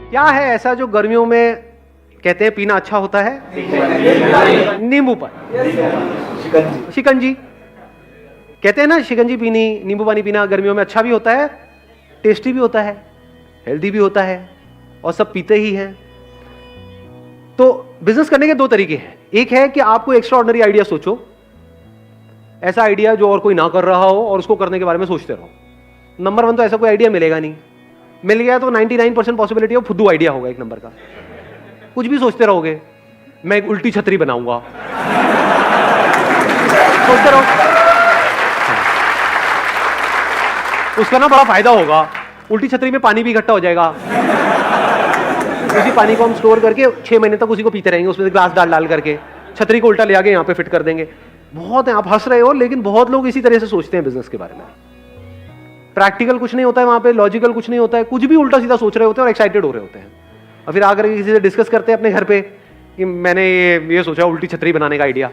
क्या है ऐसा जो गर्मियों में कहते हैं पीना अच्छा होता है? नींबू पानी, शिकंजी। कहते हैं ना शिकंजी पीनी, नींबू पानी पीना गर्मियों में अच्छा भी होता है, टेस्टी भी होता है, हेल्दी भी होता है, और सब पीते ही हैं। तो बिजनेस करने के दो तरीके हैं। एक है कि आपको एक्स्ट्रा ऑर्डिनरी आइडिया सोचो, ऐसा आइडिया जो और कोई ना कर रहा हो और उसको करने के बारे में सोचते रहो। नंबर 1 तो ऐसा कोई आइडिया मिलेगा नहीं, मिल गया तो 99% पॉसिबिलिटी है फुद्दू आइडिया होगा एक नंबर का। कुछ भी सोचते रहोगे, मैं एक उल्टी छतरी बनाऊंगा, सोचते रहो, उसका ना बड़ा फायदा होगा, उल्टी छतरी में पानी भी इकट्ठा हो जाएगा, उसी पानी को हम स्टोर करके 6 महीने तक उसी को पीते रहेंगे, उसमें ग्लास डाल करके छतरी को उल्टा ले आके यहाँ पे फिट कर देंगे। बहुत है, आप हंस रहे हो, लेकिन बहुत लोग इसी तरह से सोचते हैं बिजनेस के बारे में। प्रैक्टिकल कुछ नहीं होता है वहां पे, लॉजिकल कुछ नहीं होता है, कुछ भी उल्टा सीधा सोच रहे होते हैं और एक्साइटेड हो रहे होते हैं, और फिर आकर किसी से डिस्कस करते हैं अपने घर पे कि मैंने ये सोचा उल्टी छतरी बनाने का आइडिया।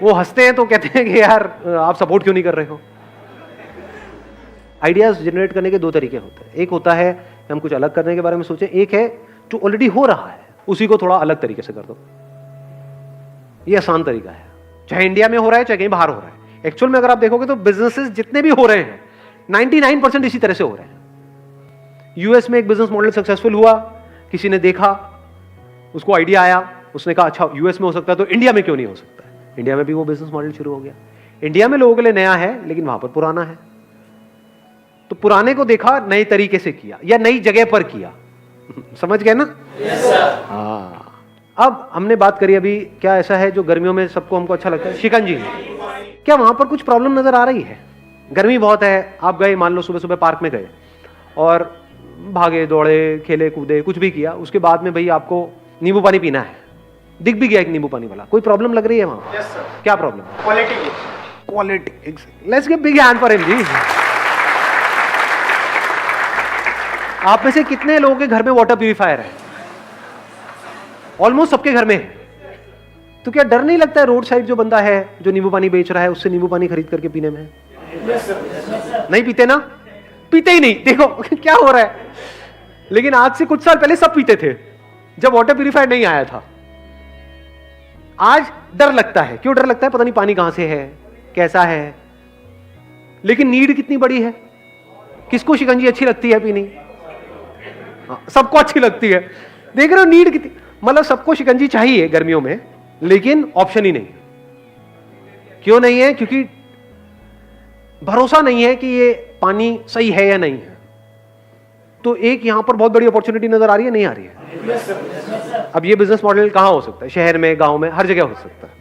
वो हंसते हैं तो कहते हैं कि यार आप सपोर्ट क्यों नहीं कर रहे हो। आइडियाज जनरेट करने के दो तरीके होते हैं। एक होता है कि हम कुछ अलग करने के बारे में सोचें, एक है जो ऑलरेडी हो रहा है उसी को थोड़ा अलग तरीके से कर दो। ये आसान तरीका है, चाहे इंडिया में हो रहा है चाहे कहीं बाहर हो रहा है। एक्चुअल में अगर आप देखोगे तो बिजनेसेस जितने भी हो रहे हैं 99% इसी तरह से हो रहे हैं। यूएस में एक बिजनेस मॉडल सक्सेसफुल हुआ, किसी ने देखा, उसको आइडिया आया, उसने कहा अच्छा यूएस में हो सकता है तो इंडिया में क्यों नहीं हो सकता। इंडिया में भी वो बिजनेस मॉडल शुरू हो गया। इंडिया में लोगों के लिए नया है लेकिन वहां पर पुराना है, तो पुराने को देखा, नए तरीके से किया या नई जगह पर किया। समझ गए ना? हाँ। अब हमने बात करी अभी, क्या ऐसा है जो गर्मियों में सबको हमको अच्छा लगता है? शिकंजी। क्या वहां पर कुछ प्रॉब्लम नजर आ रही है? गर्मी बहुत है, आप गए, मान लो सुबह सुबह पार्क में गए और भागे दौड़े, खेले कूदे, कुछ भी किया, उसके बाद में भाई आपको नींबू पानी पीना है, दिख भी गया एक नींबू पानी वाला, कोई प्रॉब्लम लग रही है वहां? Yes, sir. क्या problem? Quality. Let's give big hand for him जी। आप में से कितने लोगों के घर में वाटर प्यूरिफायर है? ऑलमोस्ट सबके घर में है। तो क्या डर नहीं लगता है रोड साइड जो बंदा है जो नींबू पानी बेच रहा है उससे नींबू पानी खरीद करके पीने में? नहीं पीते ना, पीते ही नहीं। देखो क्या हो रहा है। लेकिन आज से कुछ साल पहले सब पीते थे जब वाटर प्यूरिफायर नहीं आया था। आज डर लगता है। क्यों डर लगता है? पता नहीं पानी कहां से है, कैसा है। लेकिन नीड कितनी बड़ी है। किसको शिकंजी अच्छी लगती है पीनी? सबको अच्छी लगती है। देख रहे हो नीड कितनी, मतलब सबको शिकंजी चाहिए गर्मियों में, लेकिन ऑप्शन ही नहीं। क्यों नहीं है? क्योंकि भरोसा नहीं है कि ये पानी सही है या नहीं है। तो एक यहां पर बहुत बड़ी अपॉर्चुनिटी नजर आ रही है, नहीं आ रही है? अब ये बिजनेस मॉडल कहां हो सकता है? शहर में, गांव में, हर जगह हो सकता है।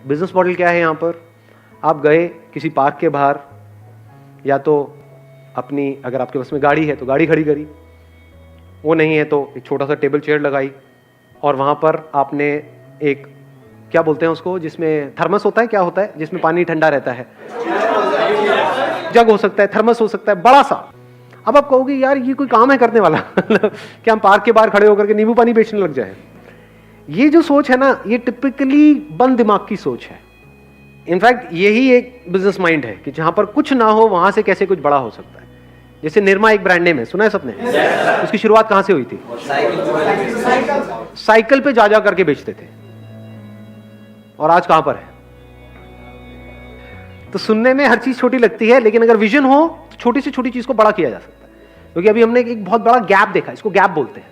बिजनेस मॉडल क्या है? यहां पर आप गए किसी पार्क के बाहर, या तो अपनी, अगर आपके पास में गाड़ी है तो गाड़ी खड़ी करी, वो नहीं है तो एक छोटा सा टेबल चेयर लगाई, और वहां पर आपने एक, क्या बोलते हैं उसको, जिसमें थर्मस होता है, क्या होता है जिसमें पानी ठंडा रहता है? जग हो सकता है, थर्मस हो सकता है, बड़ा सा। अब आप कहोगे यार ये कोई काम है करने वाला? क्या हम पार्क के बाहर खड़े होकर के नींबू पानी बेचने लग जाए? ये जो सोच है ना, ये टिपिकली बंद दिमाग की सोच है। इनफैक्ट यही एक बिजनेस माइंड है कि जहां पर कुछ ना हो वहां से कैसे कुछ बड़ा हो सकता है। जैसे निरमा एक ब्रांड नेम है, सुना है सबने? उसकी शुरुआत कहां से हुई थी? साइकिल पे जा करके बेचते थे, और आज कहां पर है? तो सुनने में हर चीज छोटी लगती है, लेकिन अगर विजन हो तो छोटी से छोटी चीज को बड़ा किया जा सकता है। क्योंकि अभी हमने एक बहुत बड़ा गैप देखा, इसको गैप बोलते हैं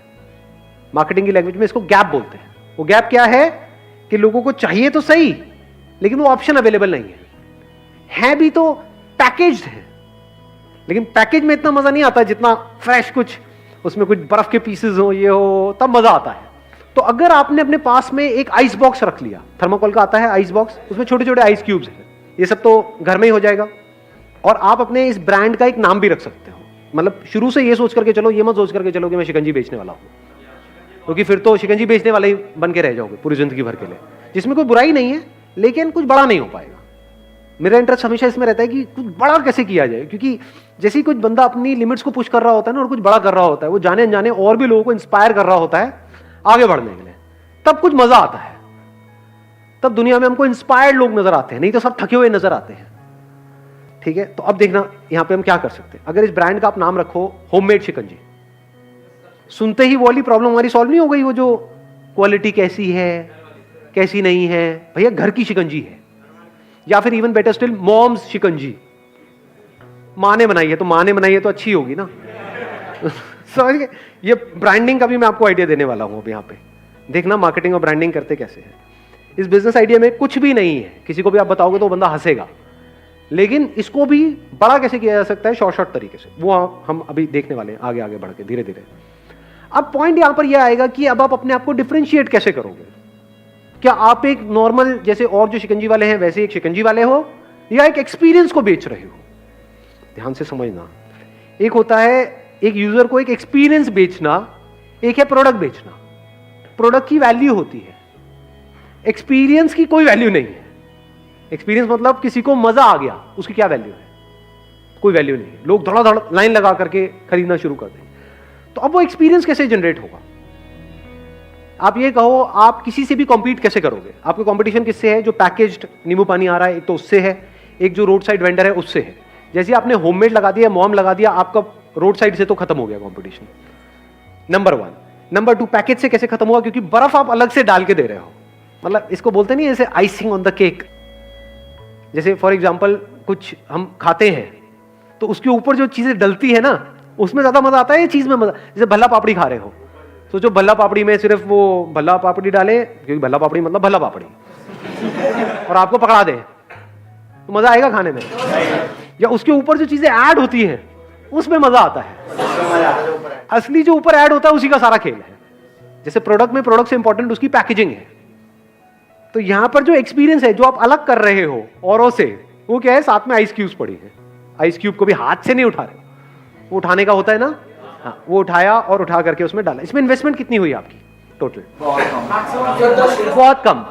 मार्केटिंग की लैंग्वेज में, इसको गैप बोलते हैं। वो गैप क्या है कि लोगों को चाहिए तो सही, लेकिन वो ऑप्शन अवेलेबल नहीं है भी तो पैकेज्ड है, लेकिन पैकेज में इतना मजा नहीं आता जितना फ्रेश कुछ, उसमें कुछ बर्फ के पीसेस हो, ये हो, तब मजा आता है। तो अगर आपने अपने पास में एक आइस बॉक्स रख लिया, थर्माकोल का आता है आइस बॉक्स, उसमें छोटे छोटे आइस क्यूब्स हैं, ये सब तो घर में ही हो जाएगा। और आप अपने इस ब्रांड का एक नाम भी रख सकते हो, मतलब शुरू से ये सोच करके चलो, ये मत सोच करके चलो कि मैं शिकंजी बेचने वाला हूं, क्योंकि फिर तो शिकंजी बेचने वाले ही बन के रह जाओगे पूरी जिंदगी भर के लिए, जिसमें कोई बुराई नहीं है, लेकिन कुछ बड़ा नहीं हो पाएगा। मेरा इंटरेस्ट हमेशा इसमें रहता है कि कुछ बड़ा कैसे किया जाए, क्योंकि जैसे ही कुछ बंदा अपनी लिमिट्स को पुश कर रहा होता है ना, और कुछ बड़ा कर रहा होता है, वो जाने अनजाने और भी लोगों को इंस्पायर कर रहा होता है आगे बढ़ने के लिए, तब कुछ मजा आता है। तब दुनिया में हमको इंस्पायर्ड लोग नजर आते हैं, नहीं तो सब थके हुए नजर आते हैं। ठीक है, तो अब देखना यहां पे हम क्या कर सकते हैं। अगर इस ब्रांड का आप नाम रखो होममेड शिकंजी, सुनते ही वो वाली प्रॉब्लम हमारी सॉल्व नहीं हो गई, वो जो क्वालिटी कैसी है कैसी नहीं है, भैया घर की शिकंजी है, या फिर इवन बेटर स्टिल मॉम्स शिकंजी, माँ ने बनाई है तो माँ ने बनाई है तो अच्छी होगी ना। समझ गए? ये ब्रांडिंग का भी मैं आपको आइडिया देने वाला हूं अब यहाँ पे। देखना मार्केटिंग और ब्रांडिंग करते कैसे हैं। इस बिजनेस आइडिया में कुछ भी नहीं है, किसी को भी आप बताओगे तो बंदा हंसेगा, लेकिन इसको भी बड़ा कैसे किया जा सकता है शॉर्ट तरीके से, वो हम अभी देखने वाले हैं आगे आगे बढ़ के धीरे धीरे। अब पॉइंट यहां पर यह आएगा कि अब आप अपने आप को डिफरेंशिएट कैसे करोगे। क्या आप एक नॉर्मल जैसे और जो शिकंजी वाले हैं वैसे एक शिकंजी वाले हो, या एक एक्सपीरियंस को बेच रहे हो? ध्यान से समझना, एक होता है एक यूजर को एक एक्सपीरियंस बेचना, एक है प्रोडक्ट बेचना। प्रोडक्ट की वैल्यू होती है, एक्सपीरियंस की कोई वैल्यू नहीं है। एक्सपीरियंस मतलब किसी को मजा आ गया, उसकी क्या वैल्यू है? कोई वैल्यू नहीं है। लोग धड़ाधड़ लाइन लगा करके खरीदना शुरू कर दें। तो अब वो एक्सपीरियंस कैसे जनरेट होगा? आप ये कहो, आप किसी से भी कॉम्पीट कैसे करोगे? आपका कॉम्पिटिशन किससे है? जो पैकेज्ड नींबू पानी आ रहा है एक तो उससे है, एक जो रोड साइड वेंडर है उससे है। जैसे आपने होममेड लगा दिया, मॉम लगा दिया, आपका रोड साइड से तो खत्म हो गया कंपटीशन, नंबर 1। नंबर 2, पैकेज से कैसे खत्म हुआ? क्योंकि बर्फ आप अलग से डाल के दे रहे हो। मतलब इसको बोलते नहीं जैसे आइसिंग ऑन द केक। जैसे फॉर एग्जांपल कुछ हम खाते हैं तो उसके ऊपर जो चीजें डलती है ना, उसमें ज्यादा मजा आता है, ये चीज में मजा। जैसे भल्ला पापड़ी खा रहे हो, सोचो भल्ला पापड़ी में सिर्फ वो भल्ला पापड़ी डाले, क्योंकि भल्ला पापड़ी मतलब भल्ला पापड़ी, और आपको पकड़ा दे तो मजा आएगा खाने में? या उसके ऊपर जो चीजें ऐड होती हैं उसमें मजा आता है। असली जो ऊपर ऐड होता है उसी का सारा खेल है। जैसे प्रोडक्ट में प्रोडक्ट से इंपॉर्टेंट उसकी पैकेजिंग है, तो यहां पर जो एक्सपीरियंस है जो आप अलग कर रहे हो औरों से, वो क्या है? साथ में आइस क्यूब्स पड़ी है। आइस क्यूब को भी हाथ से नहीं उठा रहे, वो उठाने का होता है ना। हाँ, वो उठाया और उठा करके उसमें डाला। इसमें इन्वेस्टमेंट कितनी हुई आपकी टोटल? बहुत कम,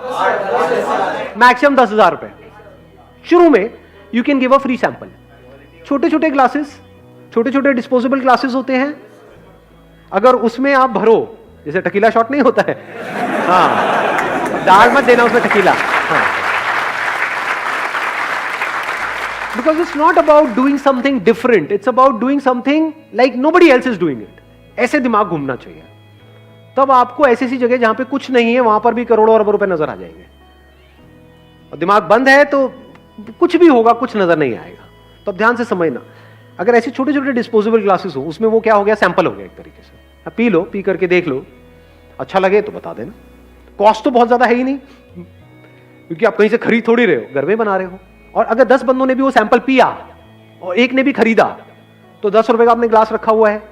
मैक्सिमम 10,000 रुपए। शुरू में you can give a free sample. छोटे छोटे ग्लासेस, छोटे छोटे डिस्पोजेबल ग्लासेस होते हैं, अगर उसमें आप भरो, जैसे टकीला शॉट नहीं होता है, हाँ, डाल मत देना उसमें टकीला। हाँ, because it's not about doing something different, it's about doing something like nobody else is doing it. ऐसे दिमाग घूमना चाहिए। तब आपको ऐसी सी जगह जहां पे कुछ नहीं है वहां पर भी करोड़ों अरबों रुपए नजर आ जाएंगे। और दिमाग बंद है तो कुछ भी होगा, कुछ नजर नहीं आएगा। तो अब ध्यान से समझना, अगर ऐसे छोटे छोटे डिस्पोजेबल ग्लासेस हो, उसमें वो क्या हो गया? सैंपल हो गया एक तरीके से। अब पी लो, पी करके देख लो, अच्छा लगे तो बता देना। कॉस्ट तो बहुत ज्यादा है ही नहीं, क्योंकि आप कहीं से खरीद थोड़ी रहे हो, घर में बना रहे हो। और अगर 10 बंदों ने भी वो सैंपल पिया और एक ने भी खरीदा, तो 10 रुपए का आपने ग्लास रखा हुआ है,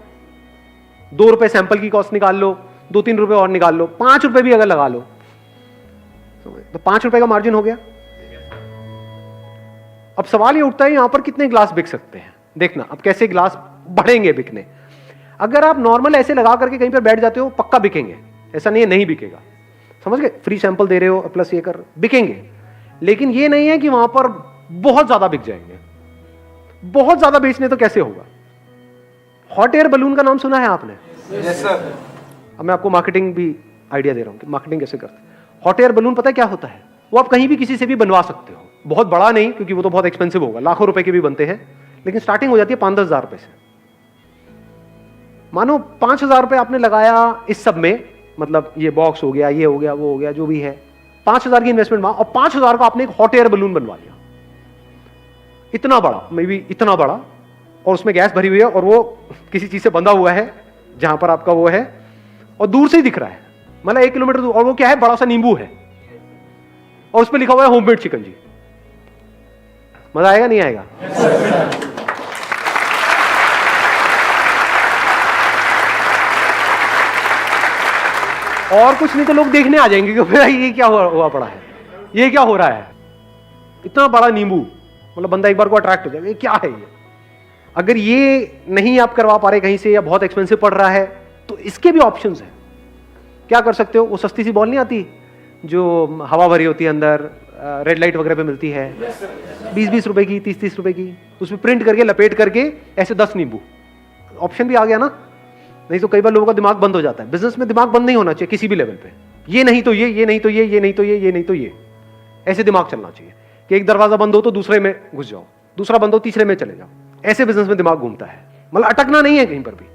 2 रुपए सैंपल की कॉस्ट निकाल लो, 2-3 रुपए और निकाल लो, 5 रुपए भी अगर लगा लो तो 5 रुपए का मार्जिन हो गया। अब सवाल ये उठता है यहां पर कितने ग्लास बिक सकते हैं? देखना अब कैसे ग्लास बढ़ेंगे बिकने। अगर आप नॉर्मल ऐसे लगा करके कहीं पर बैठ जाते हो, पक्का बिकेंगे, ऐसा नहीं है नहीं बिकेगा। समझ गए? फ्री सैंपल दे रहे हो प्लस ये कर, बिकेंगे। लेकिन ये नहीं है कि वहां पर बहुत ज्यादा बिक जाएंगे। बहुत ज्यादा बेचने तो कैसे होगा? हॉट एयर बलून का नाम सुना है आपने? Yes sir. अब मैं आपको मार्केटिंग भी आइडिया दे रहा हूं कि मार्केटिंग कैसे करते हैं। हॉट एयर बलून पता है क्या होता है? वो आप कहीं भी किसी से भी बनवा सकते हो। बहुत बड़ा नहीं, क्योंकि वो तो बहुत एक्सपेंसिव होगा, लाखों रुपए के भी बनते हैं, लेकिन स्टार्टिंग हो जाती है 5-10 हजार रुपए से। मानो 5,000 रुपए आपने लगाया इस सब में, मतलब ये बॉक्स हो गया, ये हो गया, वो हो गया, जो भी है, 5,000 की इन्वेस्टमेंट वहां, और 5,000 का आपने एक हॉट एयर बलून बनवा लिया, इतना बड़ा, मे बी इतना बड़ा, और उसमें गैस भरी हुई है और वो किसी चीज से बंधा हुआ है जहां पर आपका वो है, और दूर से ही दिख रहा है, मतलब 1 किलोमीटर दूर, और वो क्या है? बड़ा सा नींबू है, और उस पर लिखा हुआ है होममेड शिकंजी। मजा आएगा नहीं आएगा? और कुछ नहीं तो लोग देखने आ जाएंगे कि भाई ये क्या हुआ पड़ा है, ये क्या हो रहा है? इतना बड़ा नींबू, मतलब बंदा एक बार को अट्रैक्ट हो जाएगा, ये क्या है ये? अगर ये नहीं आप करवा पा रहे कहीं से, या बहुत एक्सपेंसिव पड़ रहा है, तो इसके भी ऑप्शंस हैं। क्या कर सकते हो? वो सस्ती सी बॉल नहीं आती जो हवा भरी होती है अंदर, रेड लाइट वगैरह पे मिलती है, 20-20 रुपए की, 30-30 रुपए की, उसमें प्रिंट करके लपेट करके ऐसे 10 नींबू, ऑप्शन भी आ गया ना। नहीं तो कई बार लोगों का दिमाग बंद हो जाता है। बिजनेस में दिमाग बंद नहीं होना चाहिए किसी भी लेवल पे। ये नहीं तो ये नहीं तो ये नहीं तो ये नहीं तो ये, ऐसे दिमाग चलना चाहिए कि एक दरवाजा बंद हो तो दूसरे में घुस जाओ, दूसरा बंद हो तीसरे में चले जाओ। ऐसे बिजनेस में दिमाग घूमता है, मतलब अटकना नहीं है कहीं पर भी।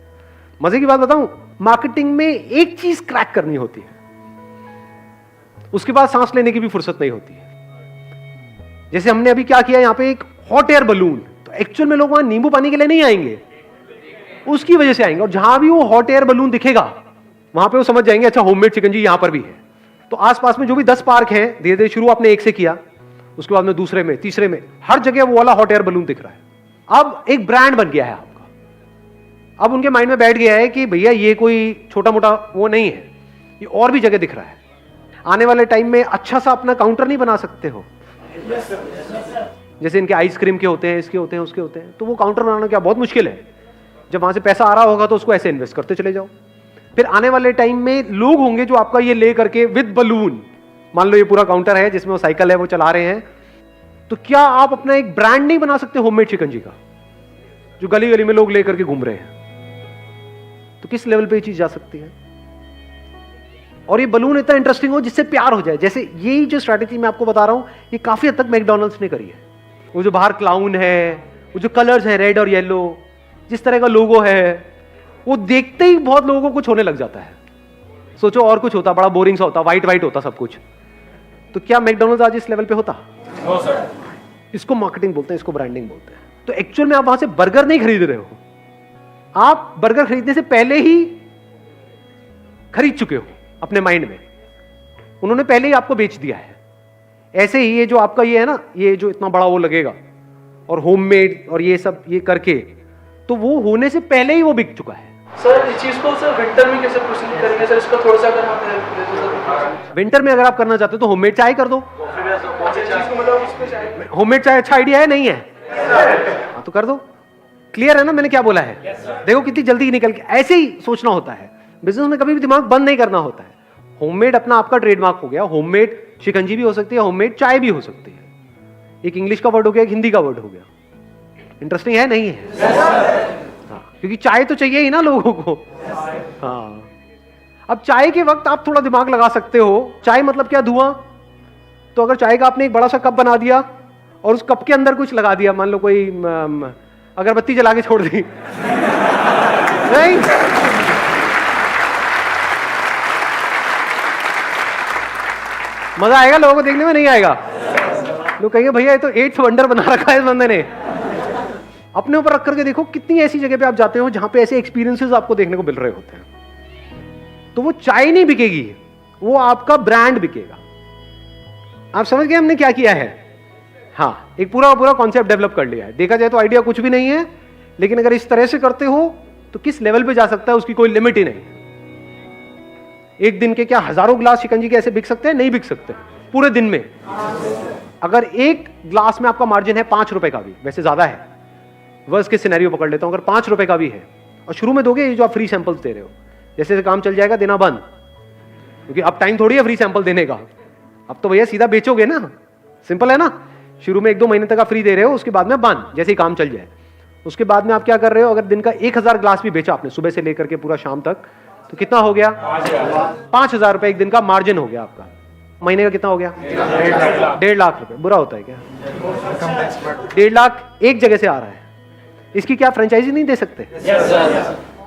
मजे की बात बताऊं, मार्केटिंग में एक चीज क्रैक करनी होती है, उसके बाद सांस लेने की भी फुर्सत नहीं होती है। जैसे हमने अभी क्या किया, यहां पे एक हॉट एयर बलून, तो एक्चुअल में लोग वहां नींबू पानी के लिए नहीं आएंगे, उसकी वजह से आएंगे। और जहां भी वो हॉट एयर बलून दिखेगा वहां पे वो समझ जाएंगे अच्छा होममेड शिकंजी यहां पर भी है। तो आसपास में जो भी 10 पार्क हैं, धीरे धीरे शुरू आपने एक से किया, उसके बाद में दूसरे में, तीसरे में, हर जगह वो वाला हॉट एयर बलून दिख रहा है। अब एक ब्रांड बन गया है आपका। अब उनके माइंड में बैठ गया है कि भैया ये कोई छोटा मोटा वो नहीं है, ये और भी जगह दिख रहा है। आने वाले टाइम में अच्छा सा अपना काउंटर नहीं बना सकते हो? जैसे इनके आइसक्रीम के होते हैं, इसके होते हैं, उसके होते हैं, तो वो काउंटर बनाना क्या बहुत मुश्किल है। जब वहां से पैसा आ रहा होगा तो उसको ऐसे इन्वेस्ट करते चले जाओ। फिर आने वाले टाइम में लोग होंगे जो आपका ये ले करके विद बलून, मान लो ये पूरा काउंटर है जिसमें वो साइकिल है वो चला रहे हैं, तो क्या आप अपना एक ब्रांड नहीं बना सकते होममेड शिकंजी का, जो गली गली में लोग लेकर के घूम रहे हैं? तो किस लेवल पे ये चीज जा सकती है? और ये बलून इतना इंटरेस्टिंग हो जिससे प्यार हो जाए। जैसे यही जो स्ट्रैटेजी मैं आपको बता रहा हूं, ये काफी हद तक मैकडॉनल्ड्स ने करी है। वो जो बाहर क्लाउन है, वो जो कलर्स है रेड और येलो, जिस तरह का लोगो है, वो देखते ही बहुत लोगों को कुछ होने लग जाता है। सोचो और कुछ होता, बड़ा बोरिंग सा होता, व्हाइट व्हाइट होता सब कुछ, तो क्या मैकडॉनल्ड्स आज इस लेवल पे होता? No sir. इसको मार्केटिंग बोलते हैं, इसको ब्रांडिंग बोलते हैं। तो एक्चुअल में आप वहां से बर्गर नहीं खरीद रहे हो, आप बर्गर खरीदने से पहले ही खरीद चुके हो अपने माइंड में, उन्होंने पहले ही आपको बेच दिया है। ऐसे ही ये जो आपका ये है ना, ये जो इतना बड़ा वो लगेगा और होममेड और ये सब ये करके, तो वो होने से पहले ही वो बिक चुका है। सर इस चीज को सर विंटर में कैसे प्रोसीड करेंगे सर? इसका थोड़ा सा अगर आप हेल्प दे दो सर। विंटर में अगर आप करना चाहते हो तो होममेड चाय कर दो। होममेड चाय अच्छा आइडिया है नहीं है? हाँ तो कर दो। क्लियर है ना मैंने क्या बोला है? देखो कितनी जल्दी निकल के, ऐसे ही सोचना होता है बिजनेस में, कभी भी दिमाग बंद नहीं करना होता है। होममेड अपना आपका ट्रेडमार्क हो गया, होममेड शिकंजी भी हो सकती है, होममेड चाय भी हो सकती है। एक इंग्लिश का वर्ड हो गया, एक हिंदी का वर्ड हो गया। इंटरेस्टिंग है नहीं है? हाँ, क्योंकि चाय तो चाहिए ही ना लोगों को। हाँ, अब चाय के वक्त आप थोड़ा दिमाग लगा सकते हो। चाय मतलब क्या? धुआं। तो अगर चाय का आपने एक बड़ा सा कप बना दिया और उस कप के अंदर कुछ लगा दिया, मान लो कोई अगरबत्ती जला के छोड़ दी नहीं, मजा आएगा लोगों को देखने में? नहीं आएगा। लोग कहेंगे भैया ये तो 8th वंडर बना रखा है इस बंदे ने। अपने ऊपर रख करके देखो, कितनी ऐसी जगह पे आप जाते हो जहां पे ऐसे एक्सपीरियंसेस आपको देखने को मिल रहे होते हैं। तो वो चाय नहीं बिकेगी, वो आपका ब्रांड बिकेगा। आप समझ गए हमने क्या किया है? हाँ, एक पूरा पूरा कॉन्सेप्ट डेवलप कर लिया है। देखा जाए तो आइडिया कुछ भी नहीं है, लेकिन अगर इस तरह से करते हो तो किस लेवल पे जा सकता है उसकी कोई लिमिट ही नहीं। एक दिन के क्या हजारों ग्लास शिकंजी के ऐसे बिक सकते हैं? नहीं बिक सकते पूरे दिन में। अगर एक ग्लास में आपका मार्जिन है 5 रुपए का भी, वैसे ज्यादा है, वर्स्ट के सिनेरियो पकड़ लेता हूं, अगर 5 रुपए का भी है और शुरू में दोगे, ये जो आप फ्री सैंपल्स दे रहे हो, जैसे जैसे काम चल जाएगा देना बंद, क्योंकि अब टाइम थोड़ी है फ्री सैंपल देने का। अब तो भैया सीधा बेचोगे ना, सिंपल है ना। शुरू में 1-2 महीने तक आप फ्री दे रहे हो, उसके बाद में बंद, जैसे ही काम चल जाए। उसके बाद में आप क्या कर रहे हो? अगर दिन का 1000 ग्लास भी बेचा आपने सुबह से लेकर के पूरा शाम तक, तो कितना हो गया? 5000 रुपए एक दिन का मार्जिन हो गया आपका। महीने का कितना हो गया? 1.5 लाख रुपए। बुरा होता है क्या? 1.5 लाख एक जगह से आ रहा है। इसकी क्या फ्रेंचाइजी नहीं दे सकते?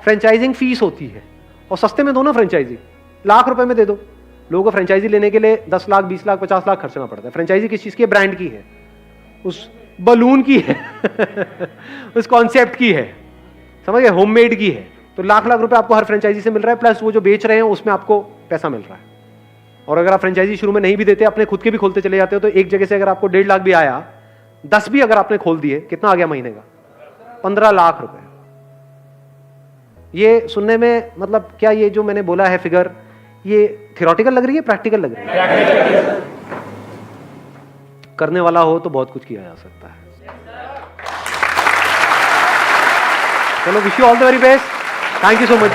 फ्रेंचाइजिंग फीस होती है, और सस्ते में दो ना फ्रेंचाइजी, लाख रुपए में दे दो। लोगों को फ्रेंचाइजी लेने के लिए 10 लाख 20 लाख 50 लाख खर्चना पड़ता है। फ्रेंचाइजी किस चीज की है? ब्रांड की है, उस बलून की है उस कॉन्सेप्ट की है, समझ गए? होममेड की है। तो लाख लाख रुपए आपको हर फ्रेंचाइजी से मिल रहा है, प्लस वो जो बेच रहे हैं उसमें आपको पैसा मिल रहा है। और अगर आप फ्रेंचाइजी शुरू में नहीं भी देते, अपने खुद के भी खोलते चले जाते हो, तो एक जगह से अगर आपको 1.5 लाख भी आया, 10 भी अगर आपने खोल दिए, कितना आ गया महीने का? 15 लाख रुपए। ये सुनने में मतलब क्या, ये जो मैंने बोला है फिगर, ये थियोरेटिकल लग रही है, प्रैक्टिकल लग रही है? करने वाला हो तो बहुत कुछ किया जा सकता है। चलो, wish you all the very best. Thank you so much.